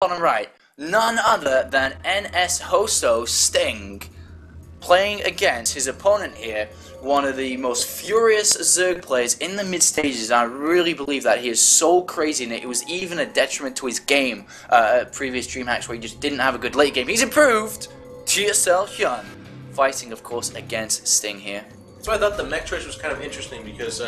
bottom right, none other than NSH.Sting playing against his opponent here, one of the most furious Zerg players in the mid stages. I really believe that he is so crazy, and it was even a detriment to his game at previous DreamHacks where he just didn't have a good late game. He's improved. TSL.Hyun fighting, of course, against Sting here. So I thought the mech choice was kind of interesting because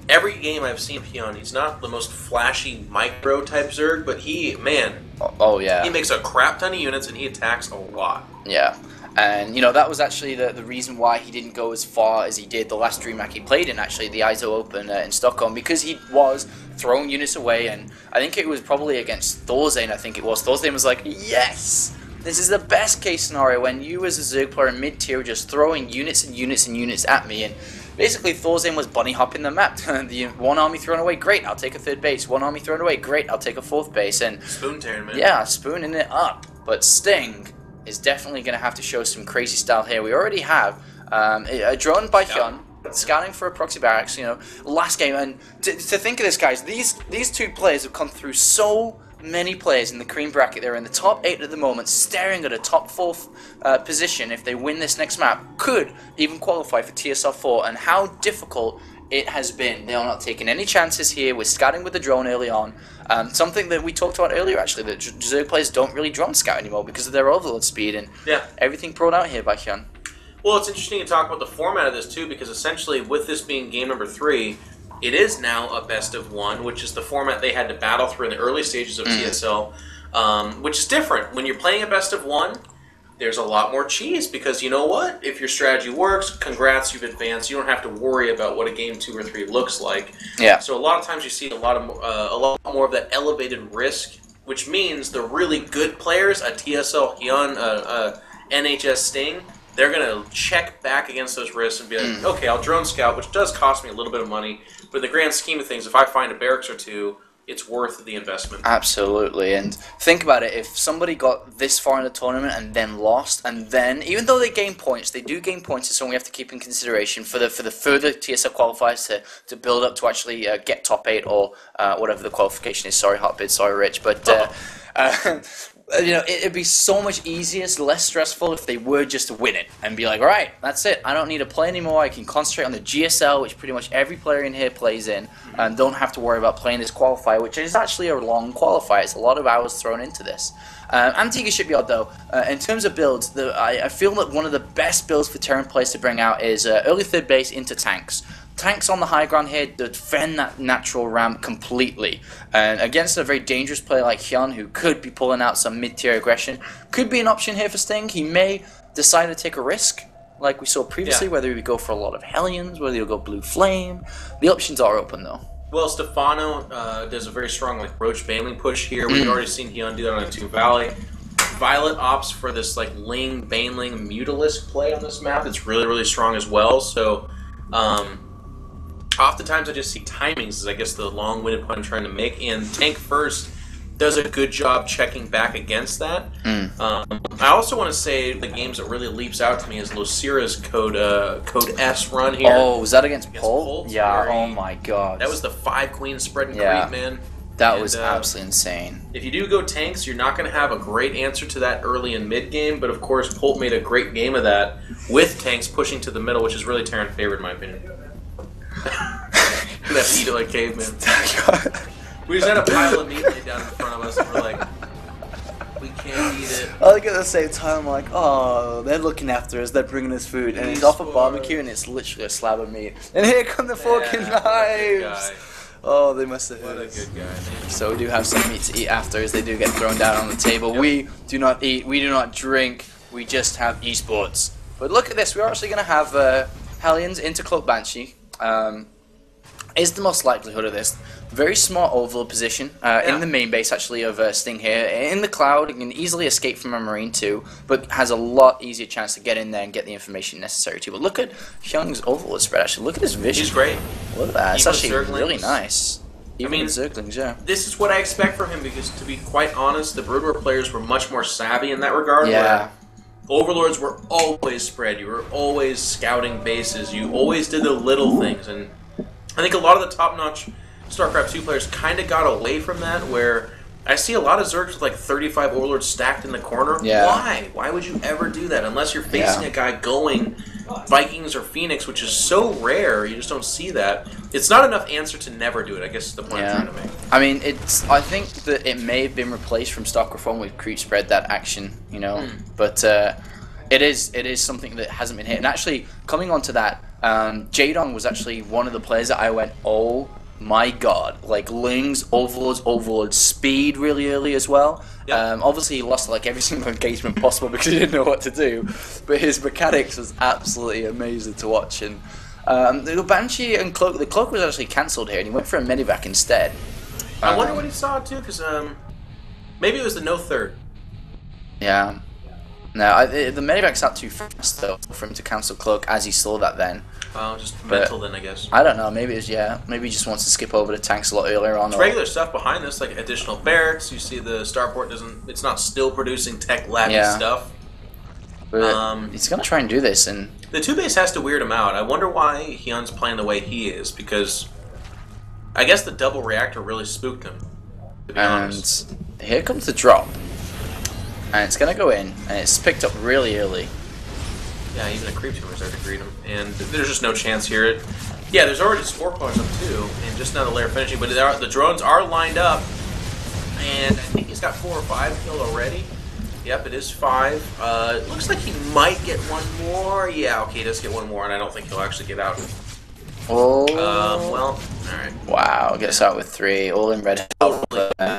every game I've seen Hyun, he's not the most flashy micro type Zerg, but he, man, oh yeah, he makes a crap ton of units and he attacks a lot. Yeah. And, you know, that was actually the reason why he didn't go as far as he did the last DreamHack he played in, actually, the ISO Open in Stockholm, because he was throwing units away, and I think it was probably against Thorzane, I think it was. Thorzane was like, yes! This is the best case scenario when you as a Zerg player in mid-tier were just throwing units and units and units at me, and basically Thorzane was bunny hopping the map. The one army thrown away, great, I'll take a third base. One army thrown away, great, I'll take a fourth base. And spoon tearing, man. Yeah, spooning it up. But Sting is definitely going to have to show some crazy style here. We already have a drone by Hyun, scouting for a proxy barracks, you know, last game. And to think of this, guys, these two players have come through so many players in the cream bracket. They're in the top 8 at the moment, staring at a top 4 position. If they win this next map, could even qualify for TSL4, and how difficult it has been. They are not taking any chances here. We're scouting with the drone early on. Something that we talked about earlier, actually, that Zerg players don't really drone scout anymore because of their overload speed, and everything brought out here by Hyun. Well, it's interesting to talk about the format of this, too, because essentially, with this being game number 3, it is now a best of 1, which is the format they had to battle through in the early stages of TSL, which is different. When you're playing a best of 1, there's a lot more cheese, because you know what? If your strategy works, congrats, you've advanced. You don't have to worry about what a game 2 or 3 looks like. Yeah. So a lot of times you see a lot more of that elevated risk, which means the really good players, a TSL.Hyun, NSH.Sting, they're going to check back against those risks and be like, okay, I'll drone scout, which does cost me a little bit of money, but in the grand scheme of things, if I find a barracks or 2, it's worth the investment. Absolutely, and think about it, if somebody got this far in the tournament and then lost, and then, even though they gain points, they do gain points, it's something we have to keep in consideration for the further TSL qualifiers to build up to actually get top 8 or whatever the qualification is. Sorry, Hotbid, sorry, Rich, but you know, it'd be so much easier, less stressful if they were just to win it and be like, all right, that's it. I don't need to play anymore. I can concentrate on the GSL, which pretty much every player in here plays in, and don't have to worry about playing this qualifier, which is actually a long qualifier. It's a lot of hours thrown into this. Antigua Shipyard, though, in terms of builds, I feel that one of the best builds for Terran players to bring out is early third base into tanks. Tanks on the high ground here defend that natural ramp completely, and against a very dangerous player like Hyun, who could be pulling out some mid-tier aggression, could be an option here for Sting. He may decide to take a risk, like we saw previously, whether he go for a lot of Hellions, whether he'll go Blue Flame. The options are open, though. Well, Stefano does a very strong like Roach Baneling push here. We've already seen Hyun do that on Tomb Valley. Violet opts for this like Ling, Baneling, Mutalisk play on this map. It's really, really strong as well. So, oftentimes I just see timings as I guess the long-winded point I'm trying to make, and Tank First does a good job checking back against that. I also want to say the games that really leaps out to me is Lucira's Code S run here. Oh, was that against Polt? Yeah, Very, oh my god. That was the 5 queen spread and creep, man. That was absolutely insane. If you do go tanks, you're not going to have a great answer to that early and mid game, but of course Polt made a great game of that with tanks pushing to the middle, which is really Terran favorite in my opinion. That eat it like caveman. We just had a pile of meat laid down in front of us, and we're like, we can't eat it. I like at the same time, I'm like, oh, they're looking after us, they're bringing us food, and it's off a barbecue, and it's literally a slab of meat. And here come the forking knives! Oh, they must have. What a good guy, man. So we do have some meat to eat after, as they do get thrown down on the table. Yep. We do not eat, we do not drink, we just have esports. But look at this, we're actually going to have Hellions into Cloak Banshee. Is the most likelihood of this. Very smart overload position in the main base, actually, of Sting here. In the cloud, it can easily escape from a Marine too, but has a lot easier chance to get in there and get the information necessary to. But look at Hyun's overload spread, actually. Look at his vision. He's great. Look at that. It's actually really nice. Even with Zerglings, yeah. This is what I expect from him, because to be quite honest, the Brood War players were much more savvy in that regard. Yeah. Overlords were always spread. You were always scouting bases. You always did the little things, and I think a lot of the top-notch StarCraft 2 players kind of got away from that, where I see a lot of Zergs with like 35 Overlords stacked in the corner. Yeah. Why? Why would you ever do that? Unless you're facing a guy going Vikings or Phoenix, which is so rare, you just don't see that. It's not enough answer to never do it, I guess is the point I'm trying to make. I mean, I think that it may have been replaced from stock reform with creep spread, that action, you know. But it is something that hasn't been hit. And actually, coming on to that, Jadong was actually one of the players that I went, oh my god, like Lings, Overlords, speed really early as well. Yep. Obviously he lost like every single engagement possible because he didn't know what to do, but his mechanics was absolutely amazing to watch. And the Banshee and Cloak, the Cloak was actually cancelled here and he went for a Medivac instead. I wonder what he saw too, because maybe it was the no third. Yeah. No, the Medivac's not too fast though for him to cancel Cloak as he saw that then. Oh, just mental then, I guess. I don't know. Maybe it's maybe he just wants to skip over the tanks a lot earlier on. It's regular stuff behind this, like additional barracks. You see the starport doesn't. It's not still producing tech labby stuff. But he's gonna try and do this, and the 2 base has to weird him out. I wonder why Hyun's playing the way he is, because I guess the double reactor really spooked him. To be honest. Here comes the drop, and it's gonna go in, and it's picked up really early. Yeah, even a creep tumor's there to greet him, and there's just no chance here. Yeah, there's already Spore Claws up too, and just now the layer finishing, but the drones are lined up, and I think he's got 4 or 5 killed already. Yep, it is 5. It looks like he might get one more. Yeah, okay, he does get one more, and I don't think he'll actually get out. Oh. Well, alright. Wow, gets out with 3, all in red.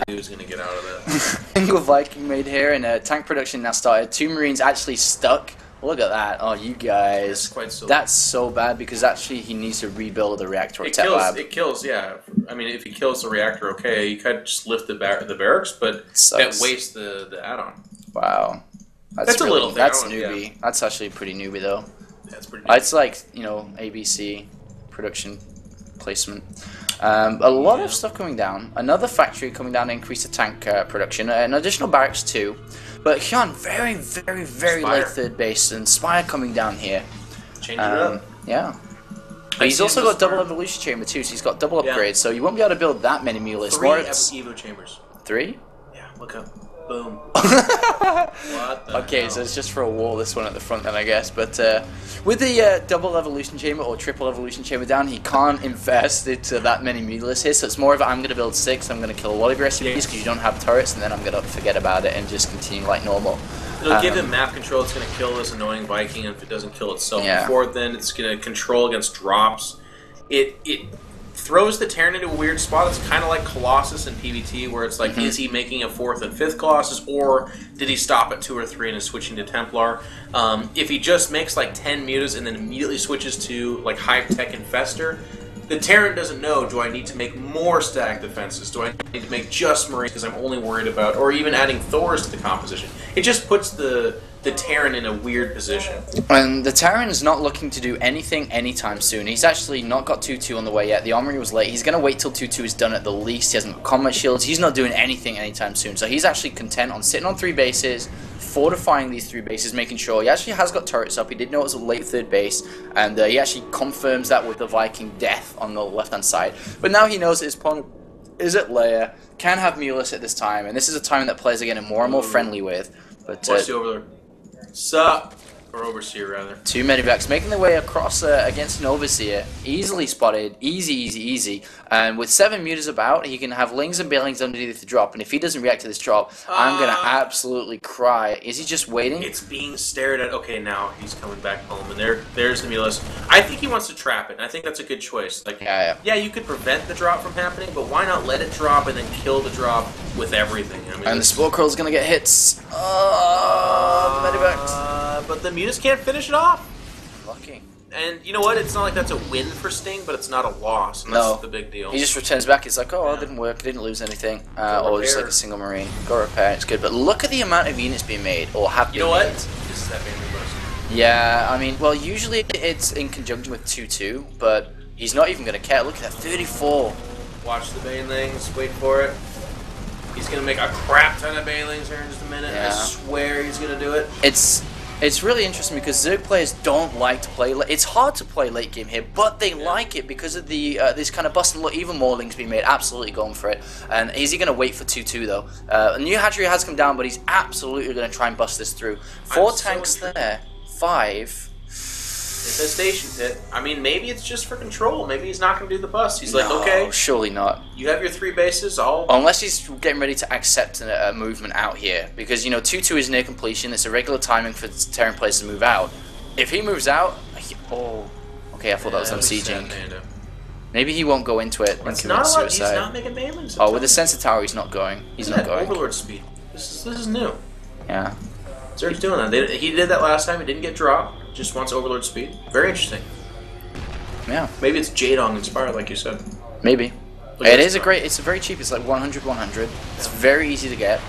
Who's gonna get out of that? Single Viking made here, and tank production now started. 2 Marines actually stuck. Look at that. Oh, you guys. That's so bad because actually he needs to rebuild the reactor at Tech Lab. It kills, yeah. I mean, if he kills the reactor, okay, you could just lift the barracks, but that wastes the add-on. Wow. That's really, a little thing. That's newbie. Yeah. That's actually pretty newbie, though. Yeah, it's pretty newbie. It's like, you know, ABC production placement. A lot of stuff coming down. Another factory coming down to increase the tank production. An additional barracks, too. But Hyun, very, very, very late 3rd base, and Spire coming down here. Change it up. Yeah. But he's also got double evolution chamber too, so he's got double upgrades, so you won't be able to build that many mules. 3 Evo chambers. 3? Yeah, look up. Boom. What the Okay, hell? so it's just for a wall, this one at the front then, I guess. But with the double evolution chamber or triple evolution chamber down, he can't invest into that many mules here, so it's more of a, I'm going to build 6, I'm going to kill a lot of your SCVs because you don't have turrets, and then I'm going to forget about it and just continue like normal. It'll give him map control, it's going to kill this annoying Viking, and if it doesn't kill itself before then, it's going to control against drops. It throws the Terran into a weird spot. It's kind of like Colossus in PvT, where it's like, is he making a 4th and 5th Colossus, or did he stop at 2 or 3 and is switching to Templar? If he just makes like 10 mutas and then immediately switches to like high-tech Infestor, the Terran doesn't know, do I need to make more stack defenses? Do I need to make just Marines because I'm only worried about, or even adding Thors to the composition? It just puts the Terran in a weird position. And the Terran is not looking to do anything anytime soon. He's actually not got 2-2 on the way yet. The Armory was late. He's going to wait till 2-2 is done at the least. He hasn't got combat shields. He's not doing anything anytime soon. So he's actually content on sitting on 3 bases, fortifying these 3 bases, making sure he actually has got turrets up. He did know it was a late 3rd base, and he actually confirms that with the Viking death on the left-hand side. But now he knows that his opponent is at layer, can have Mulus at this time, and this is a time that players are getting more and more friendly with. But what's over there? Sup? Or Overseer, rather. 2 Medivacs making their way across against an Overseer. Easily spotted. Easy. And with 7 mutas about, he can have Lings and Bailings underneath the drop. And if he doesn't react to this drop, I'm going to absolutely cry. Is he just waiting? It's being stared at. Okay, now he's coming back home. And there's the Mulus. I think he wants to trap it. And I think that's a good choice. Like, yeah, you could prevent the drop from happening, but why not let it drop and then kill the drop with everything? I mean, and the Spore Crawl's going to get hits. Medivacs. But the Mutas can't finish it off. Lucky. And you know what? It's not like that's a win for Sting, but it's not a loss. And that's the big deal. He just returns back. He's like, oh, it didn't work. Didn't lose anything. Or just like a single Marine. Go repair. It's good. But look at the amount of units being made, or have been made. You know what? This is that family boost. Yeah, I mean, well, usually it's in conjunction with 2-2, but he's not even going to care. Look at that, 34. Watch the Banelings. Wait for it. He's going to make a crap ton of Banelings here in just a minute. Yeah. I swear he's going to do it. It's really interesting because Zerg players don't like to play. It's hard to play late game here, but they like it because of the this kind of bust. And look, even more links being made. Absolutely going for it. And is he going to wait for 2-2 though? New hatchery has come down, but he's absolutely going to try and bust this through. 4 tanks there. 5. Infestation pit. I mean, maybe it's just for control. Maybe he's not going to do the bust. He's like, okay, surely not. You have your 3 bases. Unless he's getting ready to accept a movement out here, because 2-2 is near completion. It's a regular timing for Terran players to move out. If he moves out, okay, I thought that was unsieging. Maybe he won't go into it and commit suicide. He's not making banelings. With the sensor tower, he's not going. He's not going. Overlord speed. This is new. Yeah. Zerg's doing that. He did that last time. He didn't get dropped. Just wants Overlord speed. Very interesting. Yeah. Maybe it's Jadong inspired, like you said. Maybe. It's very cheap. It's like 100. It's very easy to get.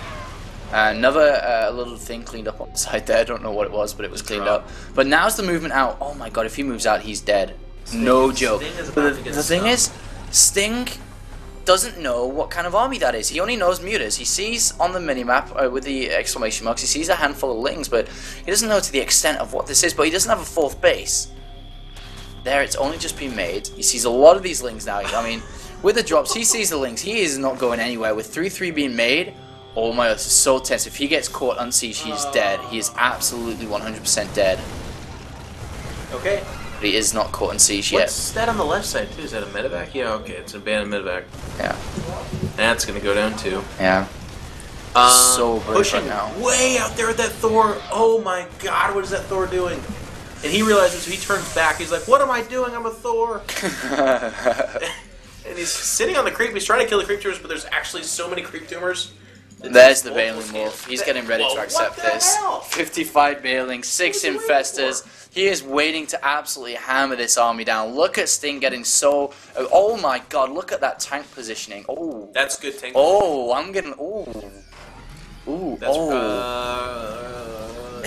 Another little thing cleaned up on the side there. I don't know what it was, but it was cleaned up. But now's the movement out. Oh my god, if he moves out, he's dead. No joke. The thing is, Sting doesn't know what kind of army that is. He only knows mutas. He sees on the minimap with the exclamation marks, he sees a handful of lings, but he doesn't know to the extent of what this is. But he doesn't have a 4th base. There, it's only just been made. He sees a lot of these lings now. I mean, with the drops, he sees the lings. He is not going anywhere. With 3-3 being made, oh my god, this is so tense. If he gets caught unsieged, he's dead. He is absolutely 100% dead. Okay. But he is not caught unsieged yet. What's that on the left side too? Is that a medevac? Yeah, okay, it's an abandoned medevac. Yeah. That's gonna go down too. Yeah. So brave pushing right now. Way out there with that Thor. Oh my god, what is that Thor doing? And he realizes, he turns back, he's like, what am I doing? I'm a Thor. And he's sitting on the creep, he's trying to kill the creep tumors, but there's actually so many creep tumors. There's the Baneling Wolf. He's getting ready to accept this. Hell? 55 Baneling, 6 Infestors. He is waiting to absolutely hammer this army down. Look at Sting getting so... Oh my god, look at that tank positioning. Oh. That's good tank. Oh, I'm getting... Ooh. Ooh, That's,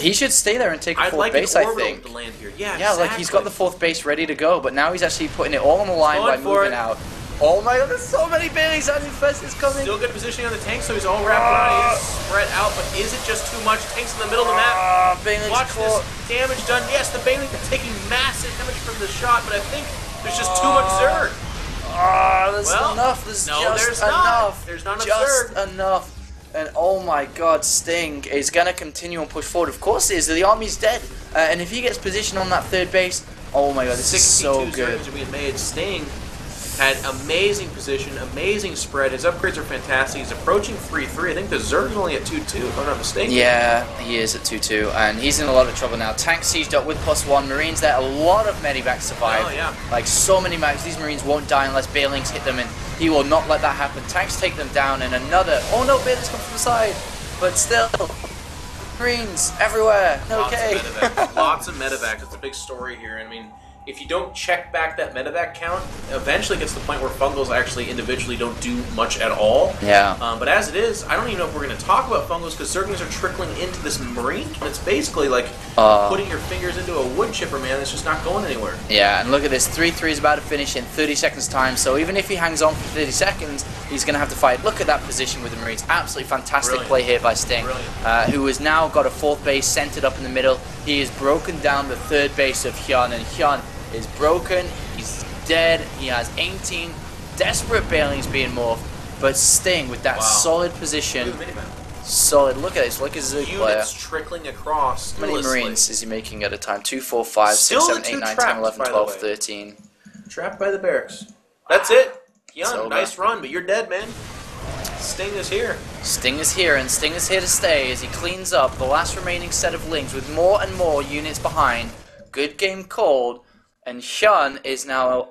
he should stay there and take a 4th base, I think. To land here. Yeah, exactly. Like he's got the 4th base ready to go, but now he's actually putting it all on the line by moving out. Oh my god, there's so many Banelings and Infestors coming! Still good positioning on the tank, so he's all wrapped around. He's spread out, but is it just too much? Tank's in the middle of the map. Watch this damage done. Yes, the Banelings are taking massive damage from the shot, but I think there's just too much Zerg. There's enough. There's enough. There's not enough just Zerg. Enough. And oh my god, Sting is going to continue and push forward. Of course it is. The army's dead. And if he gets positioned on that 3rd base, oh my god, this is so good. 62 Zergs are being made. Sting had amazing position, amazing spread. His upgrades are fantastic. He's approaching 3-3. I think the Zerg's only at 2-2, if I'm not mistaken. Yeah, he is at 2-2, and he's in a lot of trouble now. Tank sieged up with +1. Marines there. A lot of medivacs survive. Oh, yeah. Like, so many max. These Marines won't die unless Banelings hit them, and he will not let that happen. Tanks take them down, and another... Oh no, Banelings come from the side. But still... Marines everywhere. Okay. Lots of medevacs. It's a big story here. I mean... If you don't check back that medevac count, eventually it gets to the point where fungals actually individually don't do much at all. Yeah. But as it is, I don't even know if we're going to talk about fungals because Zerglings are trickling into this Marine. It's basically like putting your fingers into a wood chipper, man. It's just not going anywhere. Yeah, and look at this. 3-3 is about to finish in 30 seconds time, so even if he hangs on for 30 seconds, he's going to have to fight. Look at that position with the Marines. Absolutely fantastic play here by Sting, who has now got a 4th base centered up in the middle. He has broken down the 3rd base of Hyun, and Hyun is broken, he's dead, he has 18 desperate Banelings being morphed, but Sting with that solid position, solid, look at this, look at his Zerg player. Units trickling across. How many Marines is he making at a time? 2, 4, 5, 6, 7, 8, 9, 10, 11, 12, 13. Trapped by the barracks. That's it. Hyun, nice run, but you're dead, man. Sting is here. Sting is here, and Sting is here to stay as he cleans up the last remaining set of lings with more and more units behind. Good game called. And Hyun is now